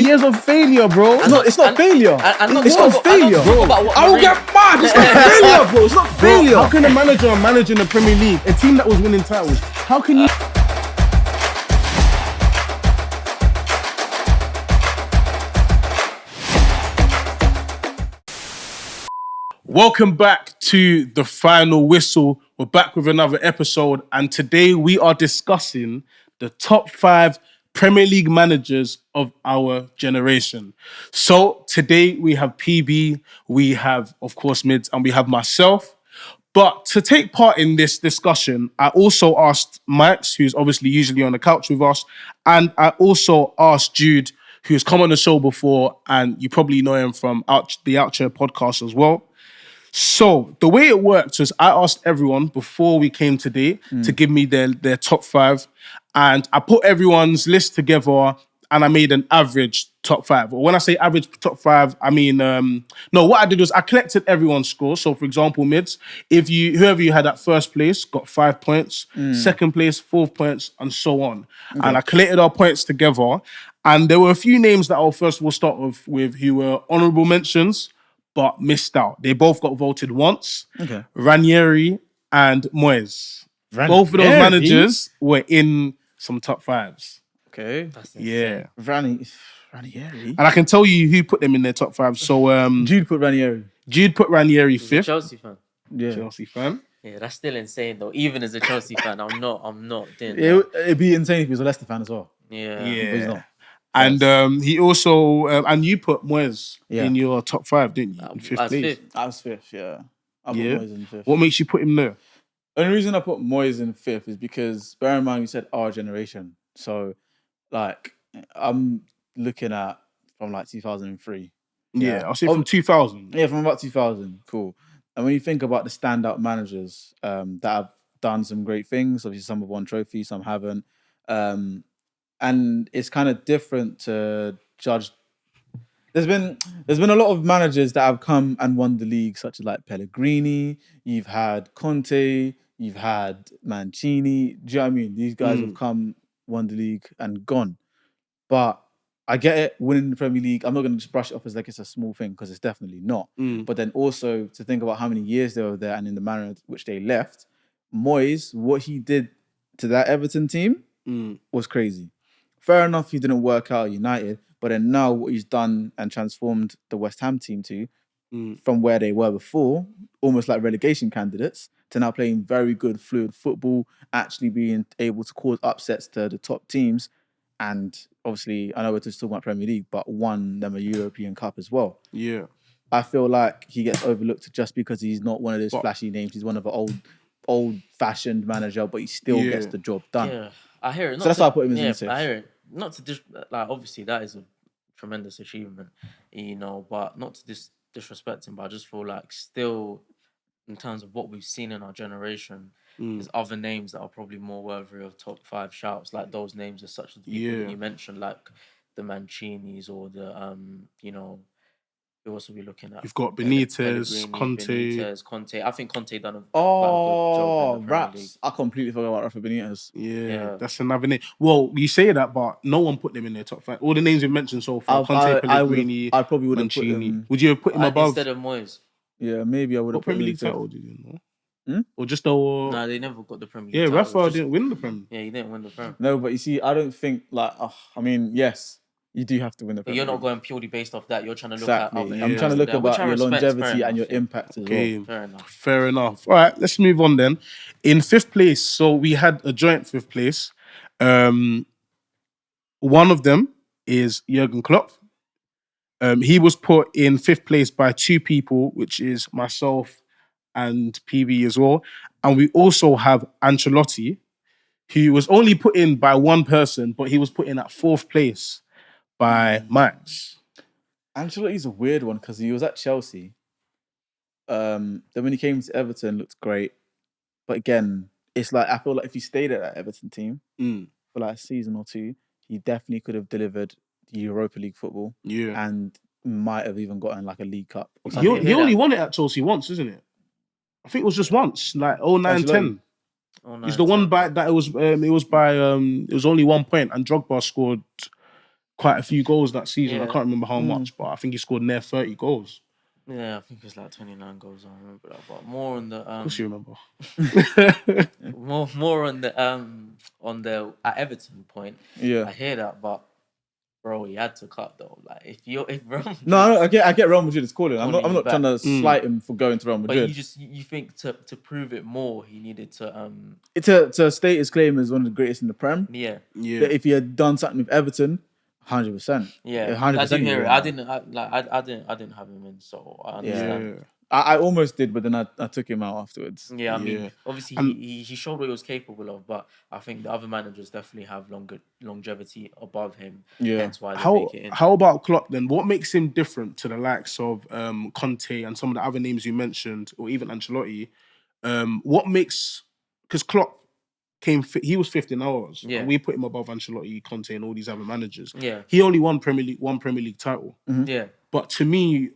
years of failure, bro. It's not failure. It's not failure, bro. I will get mad. It's not failure, bro. It's not failure. How can a manager manage in the Premier League, a team that was winning titles? How can you? Welcome back to The Final Whistle. We're back with another episode, and today we are discussing the top 5 Premier League managers of our generation. So today we have PB, we have, of course, Mids, and we have myself. But to take part in this discussion, I also asked Max, who's obviously usually on the couch with us, and I also asked Jude, who's come on the show before, and you probably know him from the Outchair podcast as well. So the way it worked was I asked everyone before we came today to give me their top 5, and I put everyone's list together and I made an average top 5. Or when I say average top 5, I mean what I did was I collected everyone's score. So for example, Mids, whoever you had at first place got 5 points, second place 4 points, and so on. Okay. And I collated our points together, and there were a few names that I'll first of all start off with who were honourable mentions but missed out. They both got voted once. Okay. Ranieri and Moyes. Both of those managers were in some top 5s. Okay. That's yeah. Ranieri. And I can tell you who put them in their top 5. So Jude put Ranieri. Jude put Ranieri He's 5th. a Chelsea fan. Yeah. Chelsea fan. Yeah, that's still insane though. Even as a Chelsea fan, I'm not doing that. It'd be insane if he was a Leicester fan as well. Yeah. But he's not. And he also and you put Moyes in your top 5, didn't you? In 5th place. I was 5th, yeah. I put Moyes in 5th. What makes you put him there? The only reason I put Moyes in 5th is because, bear in mind, you said our generation. So, like, I'm looking at from like 2003. Yeah, I'll say from 2000. Yeah, from about 2000. Cool. And when you think about the standout managers that have done some great things, obviously some have won trophies, some haven't. And it's kind of different to judge. There's been a lot of managers that have come and won the league, such as like Pellegrini. You've had Conte. You've had Mancini. Do you know what I mean? These guys have come, won the league, and gone. But I get it, winning the Premier League. I'm not going to just brush it off as like it's a small thing, because it's definitely not. But then also to think about how many years they were there and in the manner in which they left, Moyes, what he did to that Everton team was crazy. Fair enough, he didn't work out at United, but then now what he's done and transformed the West Ham team to, from where they were before, almost like relegation candidates, to now playing very good fluid football, actually being able to cause upsets to the top teams, and obviously, I know we're just talking about Premier League, but won them a European Cup as well. Yeah. I feel like he gets overlooked just because he's not one of those flashy names. He's one of an old-fashioned manager, but he still gets the job done. Yeah, I hear it. So that's why I put him in the I hear it. Not to obviously that is a tremendous achievement, but not to disrespect him, but I just feel like still, in terms of what we've seen in our generation, there's other names that are probably more worthy of top 5 shouts. Like those names are such as the people that you mentioned, like the Mancinis or the who else are we looking at? You've got Benitez, Conte. I think Conte done a good job. Raps. I completely forgot about Rafa Benitez. Yeah, that's another name. Well, you say that, but no one put them in their top 5. All the names you've mentioned so far, Conte, Pellegrini, I probably wouldn't Mancini. put him. Would you have put him above? Instead of Moyes? Yeah, maybe I would have put him. What Premier League title did you know? Or just the... No, they never got the Premier League title. Yeah, Rafa didn't win the Premier. Yeah, he didn't win the Premier. No, but you see, I don't think yes. You do have to win the Premier League. You're not going purely based off that. You're trying to look at other I'm trying to look about your longevity and your impact as well. Fair enough. All right, let's move on then. In 5th place, so we had a joint 5th place. One of them is Jurgen Klopp. He was put in 5th place by 2 people, which is myself and PB as well. And we also have Ancelotti, who was only put in by one person, but he was put in at 4th place by Max. Ancelotti's a weird one because he was at Chelsea. Then when he came to Everton, looked great. But again, it's like I feel like if he stayed at that Everton team for like a season or 2, he definitely could have delivered Europa League football. Yeah. And might have even gotten like a League Cup. Or something. He only won it at Chelsea once, isn't it? I think it was just once, like 09-10. It's the one by that it was only 1 point and Drogba scored quite a few goals that season. I Yeah. can't remember how much, but I think he scored near 30 goals. Yeah, I think it's like 29 goals. I remember that, but more on the Of course you remember. more on the at Everton point. Yeah. I hear that, but bro, he had to cut though. Like if Real Madrid, No, I get Real Madrid is calling. I'm Calling not you trying to Mm. slight him for going to Real but Madrid. you think to prove it more, he needed to To state his claim as one of the greatest in the Prem. yeah. Yeah. That if he had done something with Everton, 100%. Yeah, 100%. I do hear it. yeah. I didn't have him in, so I understand. Yeah. I almost did, but then I took him out afterwards. Yeah, I mean, Yeah. obviously And- he showed what he was capable of, but I think the other managers definitely have longevity above him. Yeah. Hence why they make it in. How about Klopp then? What makes him different to the likes of Conte and some of the other names you mentioned, or even Ancelotti? What makes, because Klopp he was 15 hours. Yeah. And we put him above Ancelotti, Conte, and all these other managers. Yeah, He only won one Premier League title. yeah, But to me,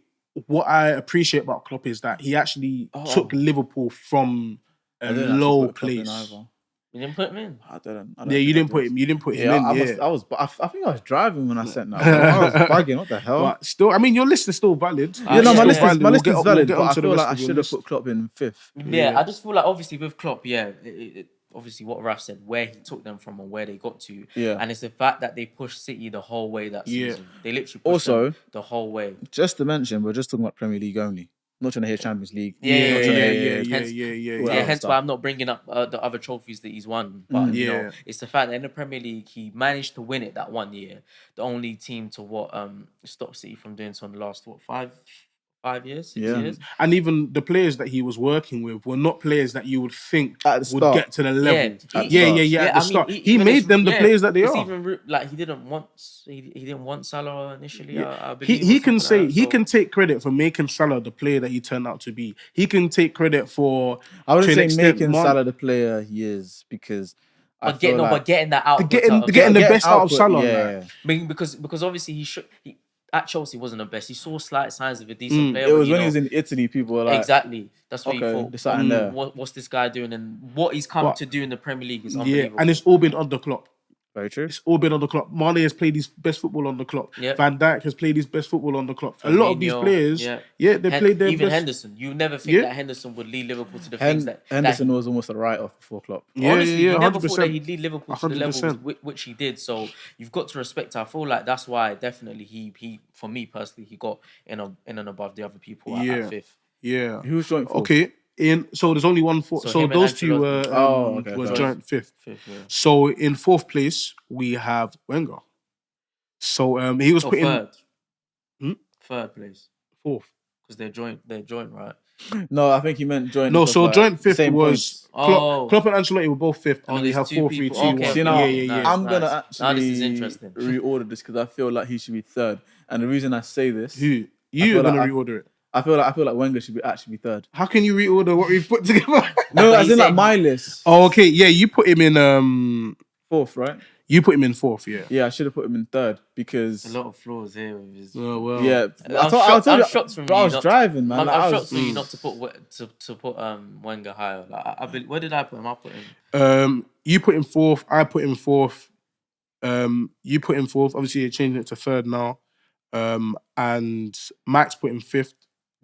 what I appreciate about Klopp is that he actually took Liverpool from a I didn't actually low put Klopp in place. either. you didn't put him in. I don't Yeah, you think didn't I put did. him. You didn't put him Yeah, in. I was. I think I was driving when I sent that. I was bugging. What the hell? But still, I mean, your list is still valid. Yeah, no, my It's list still is- my list We'll is get- valid, we'll get but I onto the feel rest like I of your should have list. put Klopp in 5th. Yeah, I just feel like obviously with Klopp, obviously what Raf said, where he took them from and where they got to. Yeah. And it's the fact that they pushed City the whole way that Yeah. season. They literally pushed Also- them the whole way. Just to mention, we're just talking about Premier League only. Not trying to hear Champions League. Yeah, yeah, Not yeah, trying to yeah, hear- yeah. Hence- Well, Yeah, other hence stuff. why I'm not bringing up the other trophies that he's won. But you know, Yeah. it's the fact that in the Premier League he managed to win it that one year. The only team to stop City from doing so in the last 5 years, 6 Yeah. years. And even the players that he was working with were not players that you would think At the would start. get to the level. Yeah, Yeah, At the At I the mean, start, he even made if- them the yeah, players that they it's are. Even like he didn't want Salah initially. Yeah. I believe He or can something say like that, he so- can take credit for making Salah the player that he turned out to be. He can take credit for I wouldn't to an say extent, making Man- Salah the player he is because I But feel like getting that output, getting- out of getting Salah. the best out of output, Salah, Yeah, like. I mean, because obviously he at Chelsea wasn't the best. He saw slight signs of a decent player. it but, was you when know, he was in Italy. People were like, exactly. That's what okay, he thought. there's something there. What's this guy doing? And what he's come But- to do in the Premier League is yeah, unbelievable. and it's all been under Klopp. Very true. It's all been on the clock. Mane has played his best football on the clock. Yep. Van Dijk has played his best football on the clock. A lot of these Firmino, players, they played their even best. Henderson. You never think Yeah. that Henderson would lead Liverpool to the things that Henderson was almost a write-off before Klopp. Honestly, you never thought 100%. that he'd lead Liverpool to the levels 100%. which he did. So you've got to respect. I feel like that's why definitely he for me personally he got in and above the other people Yeah. at 5th. Yeah. Who was joint fourth? Okay. So there's only one fourth. So So him and those two Ancelotti. were okay, were sorry. joint fifth. 5th, yeah. So in fourth place we have Wenger. So he was Or put in third. Hmm? Third place fourth. because they're joint, right? No, I think he meant joint. No, of, so like, joint fifth same was points. Oh. Klopp and Ancelotti were both fifth, and then we there's have two 4-3-2-1. people. Okay, See, now, okay, yeah. nice, I'm gonna nice. actually Now this is interesting. reorder this because I feel like he should be third. And the reason I say this, Who? feel You're like gonna I- reorder it. I feel like Wenger should actually be third. How can you reorder what we've put together? No, But as he in like said- my list. Oh, okay. Yeah, you put him in. Fourth, right? You put him in fourth. Yeah. Yeah, I should have put him in third because A lot of flaws here with his. Oh well. yeah. I'm shocked from bro, I you was not- driving, man. I'm Like, I shocked was, for you not to put Wenger higher. Like, where did I put him? I put him. You put him fourth. I put him fourth. You put him fourth. Obviously, you're changing it to third now. And Max put him fifth.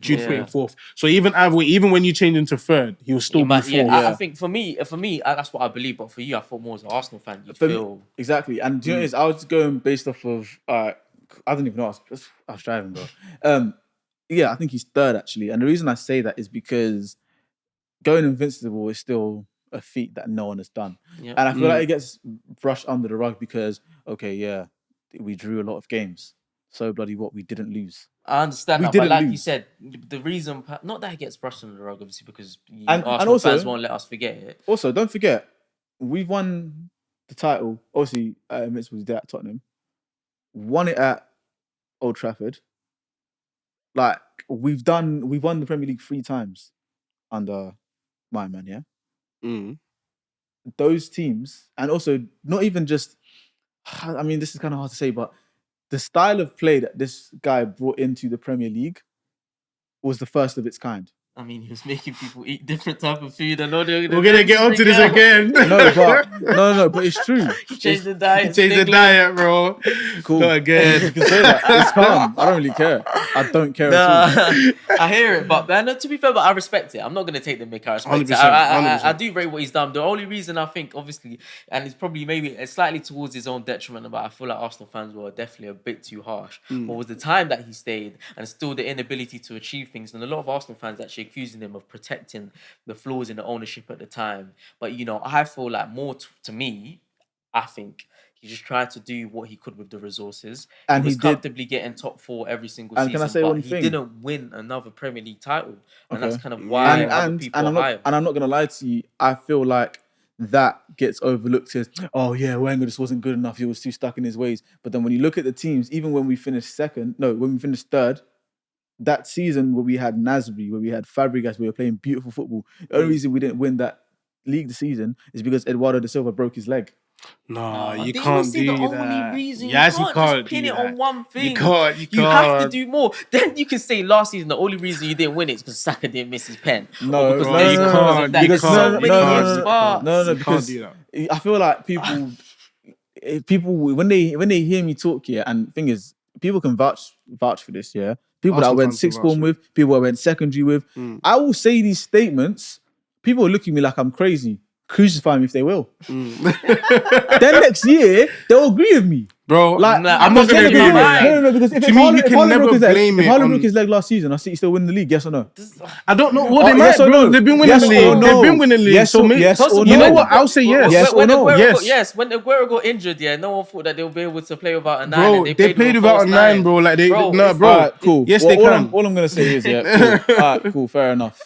Jude put Yeah. him fourth. So even when you change into third, he will still be fourth. I think for me, that's what I believe. But for you, I thought more as an Arsenal fan, you For me- feel exactly. And do you know what it is? I was going based off of I don't even know. I was driving, bro. Yeah, I think he's third actually. And the reason I say that is because going invincible is still a feat that no one has done. yeah. And I feel like it gets brushed under the rug because, okay, yeah, we drew a lot of games. So bloody what, we didn't lose. I understand we that, but didn't like you lose. said, the reason not that it gets brushed under the rug, obviously, because And Arsenal also- fans won't let us forget it. Also, don't forget, we've won the title. Obviously, Invincible was there at Tottenham. Won it at Old Trafford. Like, we've won the Premier League 3 times under my man, yeah? Mm. Those teams, and also not even just, I mean, this is kind of hard to say, but the style of play that this guy brought into the Premier League was the first of its kind. I mean, he was making people eat different type of food. And all the We're gonna get onto this again. But it's true. He changed the diet. Change the diet, bro. Cool. Not again. You can say that. It's calm. I don't really care. I don't care at all. I hear it, but man, to be fair, but I respect it. I'm not gonna take the mick. I respect 100%, it. I 100%. do rate what he's done. The only reason I think, obviously, and it's probably maybe it's slightly towards his own detriment, but I feel like Arsenal fans were definitely a bit too harsh. But was the time that he stayed and still the inability to achieve things, and a lot of Arsenal fans actually accusing him of protecting the flaws in the ownership at the time. But I feel like more to me, I think he just tried to do what he could with the resources. And he was he comfortably getting top 4 every single And season. can I say but one he thing? didn't win another Premier League title. And Okay. that's kind of why other And people are higher. I'm not gonna lie to you. I feel like that gets overlooked as, oh yeah, Wenger just wasn't good enough. He was too stuck in his ways. But then when you look at the teams, even when we finished third, that season where we had Nasri, where we had Fabregas, we were playing beautiful football. The only reason we didn't win that league this season is because Eduardo da Silva broke his leg. No, you Did can't see do the that. only reason Yes, you you can't can't just pin do it that. on one thing. You can't. You have to do more. Then you can say last season the only reason you didn't win it is because Saka didn't miss his pen. No, because no, this, no, because no, of that. you There's can't, so you many can't, moving parts. No, You can't because do that. I feel like people when they hear me talk here, and the thing is, people can vouch for this, yeah. People that I Arsenal went fans sixth can vouch form for with, people I went secondary with. I will say these statements. People will look at me like I'm crazy. Crucify me if they will. Then next year they'll agree with me. Bro, Like, I'm not going to agree with that. No, because if To me, you if can Haaland never broke his leg, blame if it Haaland on- broke his leg last season, I see you still win the league. Yes or no? I don't know. Well, they might, yes or bro. no? They've been winning Yes the or league. no? They've been winning the league. Yes So or- maybe, yes or you know no? what? I'll say yes. Yes or no? Yes. When Aguero got injured, no one thought that they'll be able to play without a 9. Bro, and they played without a 9, bro. Like they, no, it's- bro. Alright, cool. Yes, Well, they can. All I'm gonna say is, yeah, cool. Alright, cool, fair enough.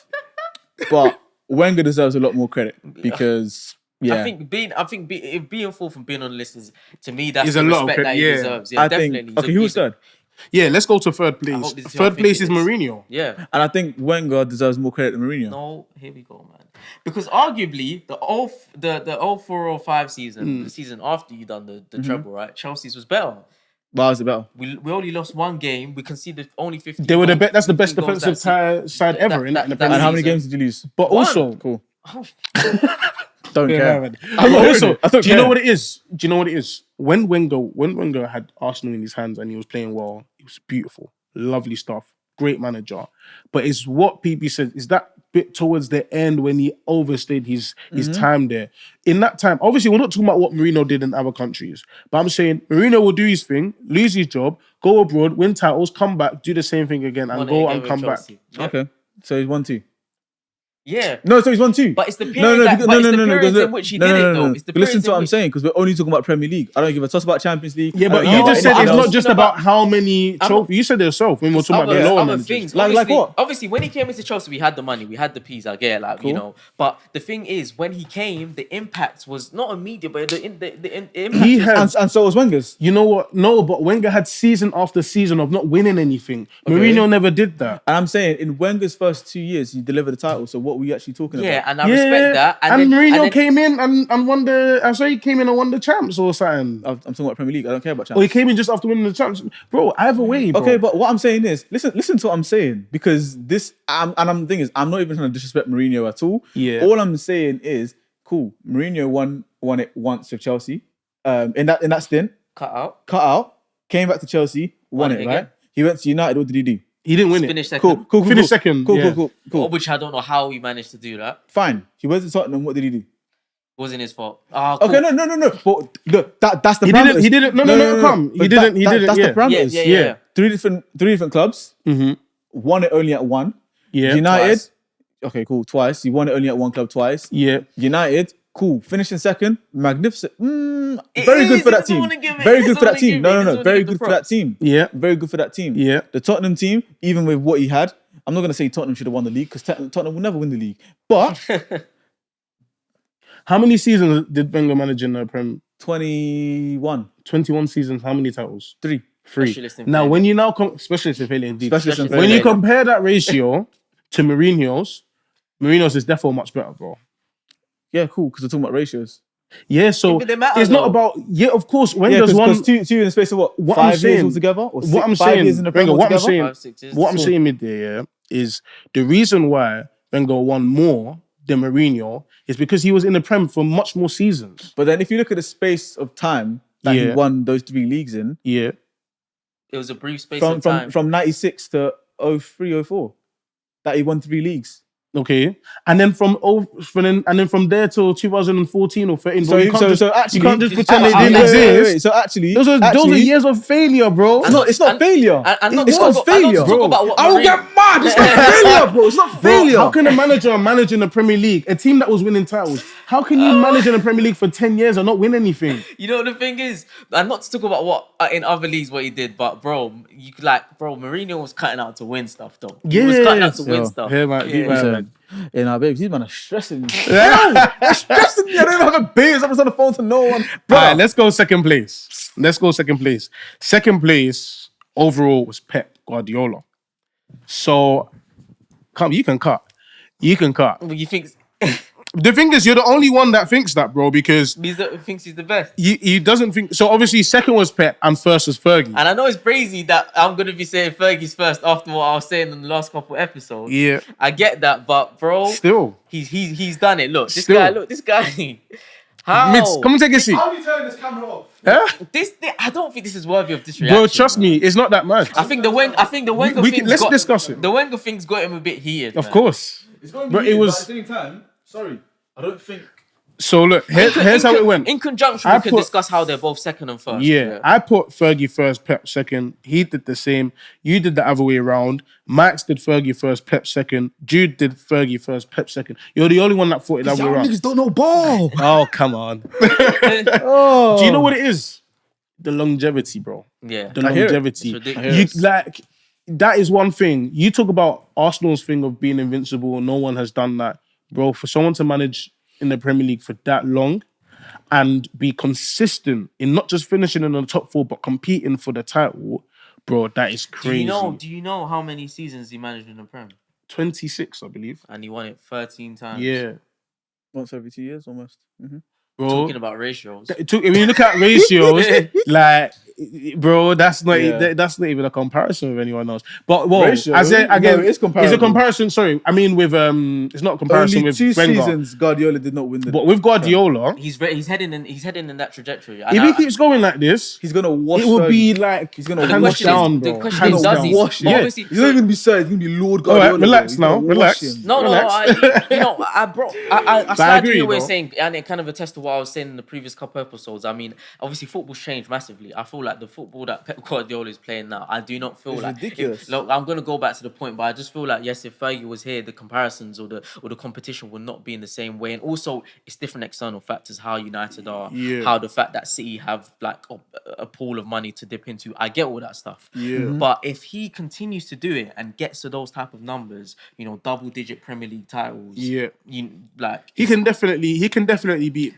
But Wenger deserves a lot more credit because, yeah, I think being fourth and being on the list is, to me, that's Is the a lot of respect credit, that he yeah. deserves. Yeah, I definitely. think. Okay, who was third? Yeah, let's go to third place. hope this is who I Third think place it is is. Mourinho. Yeah. And I think Wenger deserves more credit than Mourinho. No, here we go, man. Because arguably the 04-05 season, the season after you done the treble, right? Chelsea's was better. Why was it better? We only lost one game. We conceded only 15. They were the best. That's the 15 best goals defensive side ever in the that Premier And how League. many season. games did you lose? But also, Cool. Oh, Don't Yeah, care. man. I'm not Also, hearing it. I don't do you know care. what it is? Do you know what it is? When Wenger had Arsenal in his hands and he was playing well, it was beautiful, lovely stuff, great manager. But it's what PP said is that bit towards the end when he overstayed his time there. In that time, obviously, we're not talking about what Mourinho did in other countries, but I'm saying Mourinho will do his thing, lose his job, go abroad, win titles, come back, do the same thing again, and won it go again and with come back. Chelsea. Yep. Okay, so he's 1-2. Yeah. No, so he's 1-2. But it's the period periods in which he did it, though. It's the But listen periods to what in I'm which- saying, because we're only talking about Premier League. I don't give a toss about Champions League. Yeah, I but don't you care just about said it's anything not else. just about how many trophies. You said it yourself when we were talking about the lower other managers. things. Like Obviously, what? Obviously, when he came into Chelsea, we had the money, we had the peas. I get it, like you know. But the thing is, when he came, the impact was not immediate, but the impact. He was, had And so was Wenger's. You know what? No, but Wenger had season after season of not winning anything. Okay. Mourinho never did that. And I'm saying, in Wenger's first 2 years, he delivered the title. So what were you actually talking yeah, about? and I respect that. And Mourinho then- came in and won the. I say he came in and won the champs or something. I'm talking about Premier League. I don't care about Or he Champions. came in just after winning the champs, bro. Either way, bro. Okay, but what I'm saying is, listen to what I'm saying, because this, I'm the thing is, I'm not even trying to disrespect Mourinho at all. Yeah. All I'm saying is, cool. Mourinho won it once with Chelsea. In that stint, cut out. cut out, came back to Chelsea, won Won it, it right? again. He went to United. What did he do? he didn't win it. Finished second. Cool. Finished second, Cool, yeah. cool. Which I don't know how he managed to do that. Fine. He went to Tottenham. What did he do? Wasn't his fault. Ah, cool. Okay, no. But look, that's the He parameters. didn't. He didn't. No. Come. He But didn't. He didn't. That's Yeah. the parameters. Yeah. Three different clubs. Mm-hmm. Won it only at one. Yeah. United. Twice. Okay, cool. Twice. He won it only at one club twice. Yeah. United. Cool. Finishing second. Magnificent. Very It good is, for he that doesn't team. wanna give it, Very he good for doesn't that team. wanna give it, he No. doesn't Very wanna give good the for that props. team. Yeah. Very good for that team. Yeah. The Tottenham team, even with what he had, I'm not going to say Tottenham should have won the league because Tottenham will never win the league. But How many seasons did Wenger manage in the Prem? 21, 21 seasons. How many titles? 3. Specialist in Now, failure. when you now specialist in failure indeed. Specialist in When you failure. compare that ratio to Mourinho's is definitely much better, bro. Yeah, cool, because we're talking about ratios. Yeah, so but they matter, it's not though. about. Yeah, of course. Yeah, Wenger's one. because two in the space of what? What 5 I'm years saying- altogether? Or what I'm 5 saying, years in the Wenger, Premier what I'm altogether? saying, 5, 6 years. what I'm So- saying mid there, yeah, is the reason why Wenger won more than Mourinho is because he was in the Prem for much more seasons. But then if you look at the space of time that he Yeah. won those 3 leagues in, Yeah. It was a brief space of time. from 96 to 03, 04, that he won 3 leagues. Okay, and then from there till 2014 or 13, bro, So you can't just pretend they didn't exist. So actually, Those are years of failure, bro. It's not failure. It's not failure, bro. About I will get mad. It's not failure, bro. It's not failure. How can a manager manage in the Premier League, a team that was winning titles? How can you manage in the Premier League for 10 years and not win anything? You know what the thing is, and not to talk about what in other leagues what he did, but bro, Mourinho was cutting out to win stuff though. He was cutting out to win stuff. Yeah, man. Yeah, nah, babes, these man are stressing me. They're stressing me. I don't even have a beers. I'm just on the phone to no one. All right, let's go second place. Second place overall was Pep Guardiola. So, you can cut. Well, you think The thing is, you're the only one that thinks that, bro, because thinks he's the best? he doesn't think... So, obviously, second was Pep and first was Fergie. And I know it's crazy that I'm going to be saying Fergie's first after what I was saying in the last couple episodes. Yeah. I get that, but bro... Still. He's done it. Look, this Still. guy... How? Mitz, come and take a seat. How are you turning this camera off? Huh? I don't think this is worthy of this reaction. Bro, trust me, it's not that much. I think the Wenger thing's let's discuss it. The Wenger thing's got him a bit heated. Of man. course. It's going to But be it was... But at the same time, sorry, I don't think... So, look, here's how it went. In conjunction, we can discuss how they're both second and first. Yeah, I put Fergie first, Pep second. He did the same. You did the other way around. Max did Fergie first, Pep second. Jude did Fergie first, Pep second. You're the only one that thought it that way around. Niggas don't know ball. Oh, come on. Oh. Do you know what it is? The longevity, bro. Yeah. The I hear it. longevity. It's ridiculous. That is one thing. You talk about Arsenal's thing of being invincible. No one has done that, bro. For someone to manage in the Premier League for that long and be consistent in not just finishing in the top 4 but competing for the title, bro, that is crazy. Do you know how many seasons he managed in the Prem? 26, I believe. And he won it 13 times. Yeah, Once every 2 years, almost. Mm-hmm. bro. Talking about ratios. When you look at ratios, like, bro, that's not even a comparison with anyone else. But Ratio? I say again, No, it is comparable. It's a comparison. Sorry, I mean with it's not a comparison Only with 2 Wenger. seasons Guardiola did not win the... But with Guardiola, He's heading in that trajectory. if he keeps going like this, He's going to wash it will Fergie. be like He's going to hands wash down, him. bro. The question Hands is, does down. he? Wash him. But Yeah. obviously- He's not even going to be said. He's going to be Lord All Guardiola. right, relax He's now. gonna wash Relax. him. No, I slightly agree, agree what you're though. saying, and it kind of attests to what I was saying in the previous couple episodes. I mean, obviously, football's changed massively. I feel like the football that Pep Guardiola is playing now, I do not feel It's like ridiculous. Look, I'm gonna go back to the point, but I just feel like yes, if Fergie was here, the comparisons or the competition would not be in the same way, and also it's different external factors. How United are, how the fact that City have like a pool of money to dip into. I get all that stuff. Yeah. But if he continues to do it and gets to those type of numbers, double-digit Premier League titles, Yeah. he can definitely beat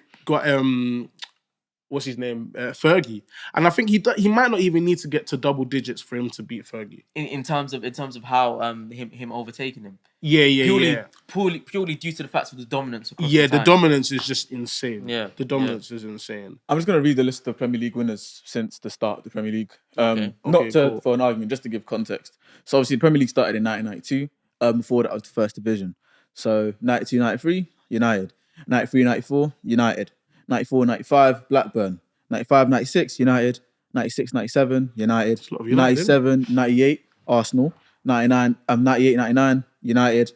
what's his name, Fergie, and I think he might not even need to get to double digits for him to beat Fergie. in terms of how him overtaking him. Yeah. Purely due to the fact of the dominance. Across Yeah, the the time. dominance is just insane. Yeah, The dominance is insane. I'm just going to read the list of Premier League winners since the start of the Premier League. Okay. Cool. For an argument, just to give context. So obviously the Premier League started in 1992. Before that was the first division. So 92-93, United. 93-94, United. 94-95, Blackburn. 95-96, United. 96-97, United. a lot of United, 97-98, Arsenal. 98-99, United.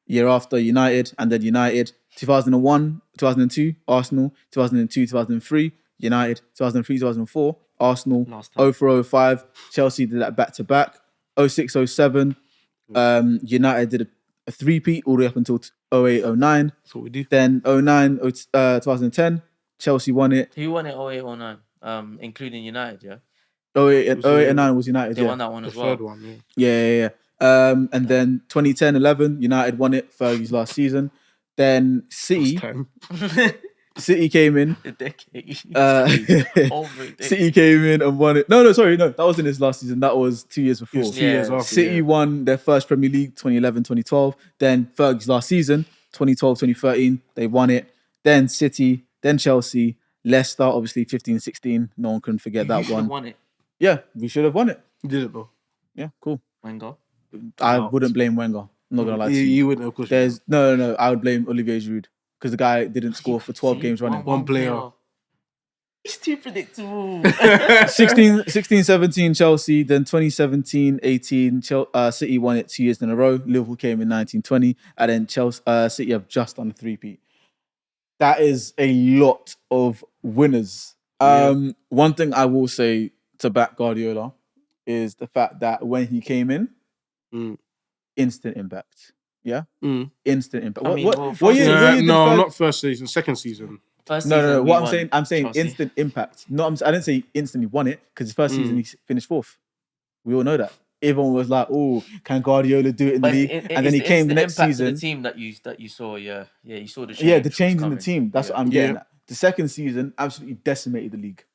Year after, United, and then United. 2001, 2002, Arsenal. 2002, 2003, United. 2003, 2004, Arsenal. Last time. 04-05, Chelsea did that back-to-back. 06-07, United did a three-peat all the way up until 08-09. That's what we do. Then 2010, Chelsea won it. Who won it 08-09, including United, yeah? 08-09 was United, They yeah. won that one The as well. third one, Yeah. And then 2010-11, United won it, Fergie's last season. Then City came in. The decade. Over it. City came in and won it. No, sorry, that wasn't his last season. That was 2 years before. 2 years after. City won their first Premier League 2011-2012. Then Fergie's last season, 2012-2013, they won it. Then City, then Chelsea, Leicester, obviously 15-16. No one can forget that You should have one. won it. Yeah, we should have won it. Did it though? Yeah, cool. Wenger. I wouldn't blame Wenger. I'm not gonna lie to you. You wouldn't, of course. There's no. I would blame Olivier Giroud because the guy didn't score for 12 games running. One player. It's too predictable. 16-17 Chelsea, then 2017-18 City won it 2 years in a row. Liverpool came in 19-20, and then City have just done a three-peat. That is a lot of winners. One thing I will say to back Guardiola is the fact that when he came in, instant impact. Yeah? Instant impact. I mean, not first season, second season. No. What I'm saying Chelsea. Instant impact. I didn't say instantly won it because his first season he finished fourth. We all know that. Everyone was like, "Oh, can Guardiola do it in the league?" And then he came the next season. The team that you saw, you saw the change. Yeah, the change in the team. That's what I'm getting at. The second season absolutely decimated the league.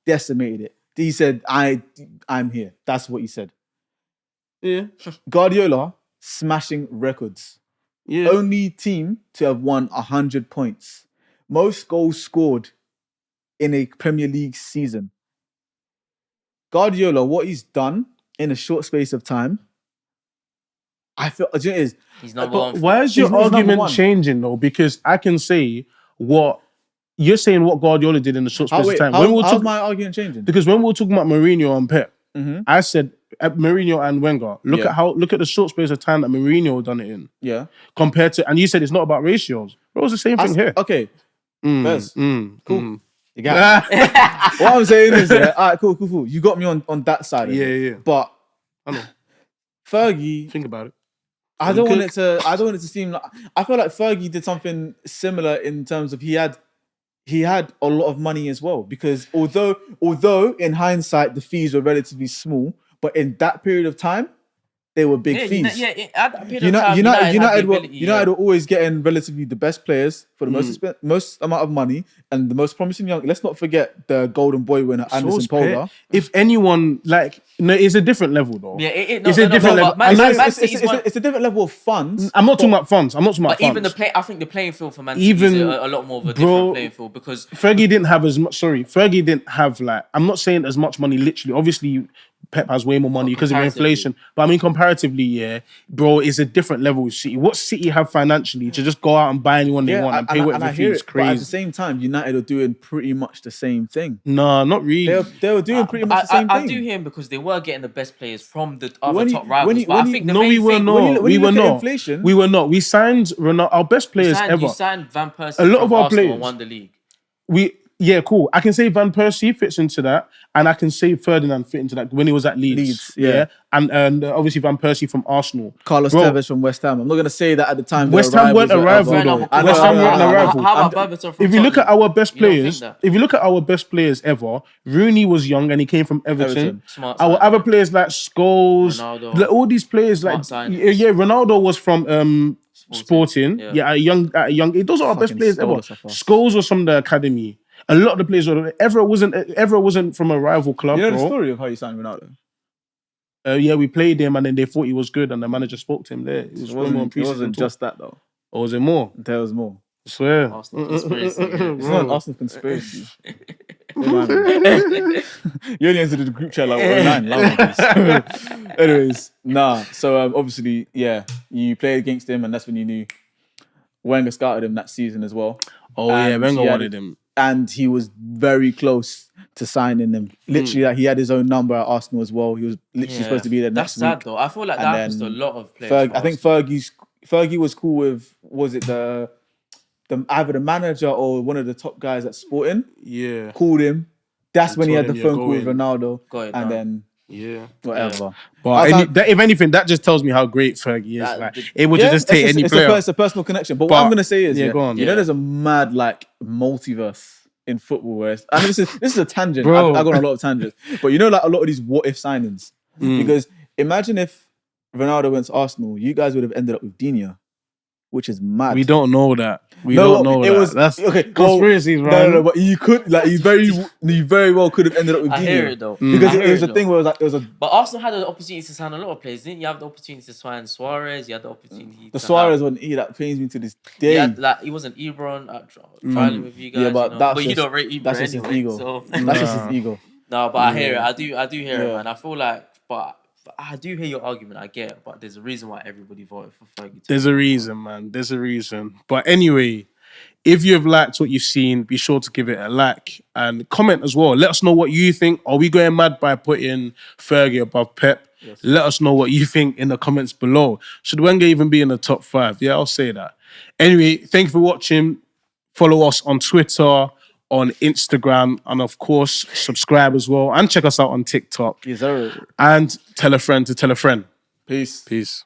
Decimated it. He said, "I'm here." That's what he said. Yeah. Guardiola smashing records. Yeah. Only team to have won 100 points. Most goals scored in a Premier League season. Guardiola, what he's done in a short space of time, I feel it is. He's number one. Why is your argument changing though? Because I can say what you're saying. What Guardiola did in a short space of time. How's my argument changing? Because when we were talking about Mourinho and Pep, I said Mourinho and Wenger. Look at the short space of time that Mourinho done it in. Yeah. Compared to, and you said it's not about ratios. It was the same thing here. Okay. Cool. You got it. What I'm saying is, all right, cool. You got me on that side. Yeah. But I know. Fergie, think about it. I don't want it to seem like. I feel like Fergie did something similar in terms of he had a lot of money as well, because although in hindsight the fees were relatively small, but in that period of time they were big fees. At that period of time, United were always getting relatively the best players for the most amount of money and the most promising young. Let's not forget the Golden Boy winner, Anderson Polgar. If anyone, it's a different level though. Yeah, it's a different level. It's a different level of funds. I'm not talking about funds. But even I think the playing field for Man City is a lot more of a different playing field because Fergie didn't have as much. Sorry, Fergie didn't have I'm not saying as much money. Literally, obviously, Pep has way more money because of inflation. But I mean, comparatively, bro, it's a different level with City. What City have financially to just go out and buy anyone they want and pay whatever fee is crazy. But at the same time, United are doing pretty much the same thing. No, not really. They were doing pretty much the same thing. I do hear him because they were getting the best players from the other top rivals. But I think we were not. We were not. We signed Ronaldo, our best players ever. You signed Van Persie. A lot of our players won the league. Yeah, cool. I can say Van Persie fits into that, and I can say Ferdinand fit into that when he was at Leeds. Yeah. And obviously Van Persie from Arsenal. Carlos Tevez from West Ham. I'm not going to say that at the time. West Ham weren't a rival though. West Ham weren't a rival. How about Berbatov from If you look at our best players, ever, Rooney was young and he came from Everton. Our other players like Scholes, all these players Ronaldo was from Sporting. At a young age. Those are our best players ever. Scholes was from the academy. A lot of the players Evra wasn't from a rival club. You know the story of how you signed Ronaldo? We played him and then they thought he was good and the manager spoke to him there. It wasn't just that though. Or was it more? There was more. I swear. Arsenal conspiracy. It's not an Arsenal conspiracy. You only entered the group chat like 9. Anyways, so obviously, you played against him and that's when you knew Wenger scouted him that season as well. Wenger wanted him. And he was very close to signing him. Literally, he had his own number at Arsenal as well. He was literally supposed to be there next week. That's sad though. I feel like that happens to a lot of players. I think Fergie was cool with, was it either the manager or one of the top guys at Sporting? Yeah. Called him. That's when he had the phone call with Ronaldo. And then whatever. But if anything, that just tells me how great Fergie is. Able to just take any player. It's a personal connection. But what I'm going to say is, go on. There's a mad multiverse in football where this is a tangent. I've gone on a lot of tangents. But a lot of these what if signings. Because imagine if Ronaldo went to Arsenal, you guys would have ended up with Digne, which is mad. We don't know that. That's conspiracies, right? No, but you could you very well could have ended up with Digne. I hear it though. Because it was a thing where it was a. But Arsenal had the opportunity to sign a lot of players. Didn't you have the opportunity to sign Suarez? You had the opportunity. The Suarez one, that pains me to this day. He wasn't Ebron trialing with you guys. But you don't rate Ebron. That's just his ego. That's just his ego. No, but I hear it. I do hear it, man. I feel like, but I do hear your argument. I get it, but there's a reason why everybody voted for Fergie. There's a reason, man. There's a reason. But anyway, if you've liked what you've seen, be sure to give it a like and comment as well. Let us know what you think. Are we going mad by putting Fergie above Pep? Yes. Let us know what you think in the comments below. Should Wenger even be in the top 5? Yeah, I'll say that. Anyway, thank you for watching. Follow us on Twitter, on Instagram, and of course, subscribe as well. And check us out on TikTok. Yes, sir. And tell a friend to tell a friend. Peace. Peace.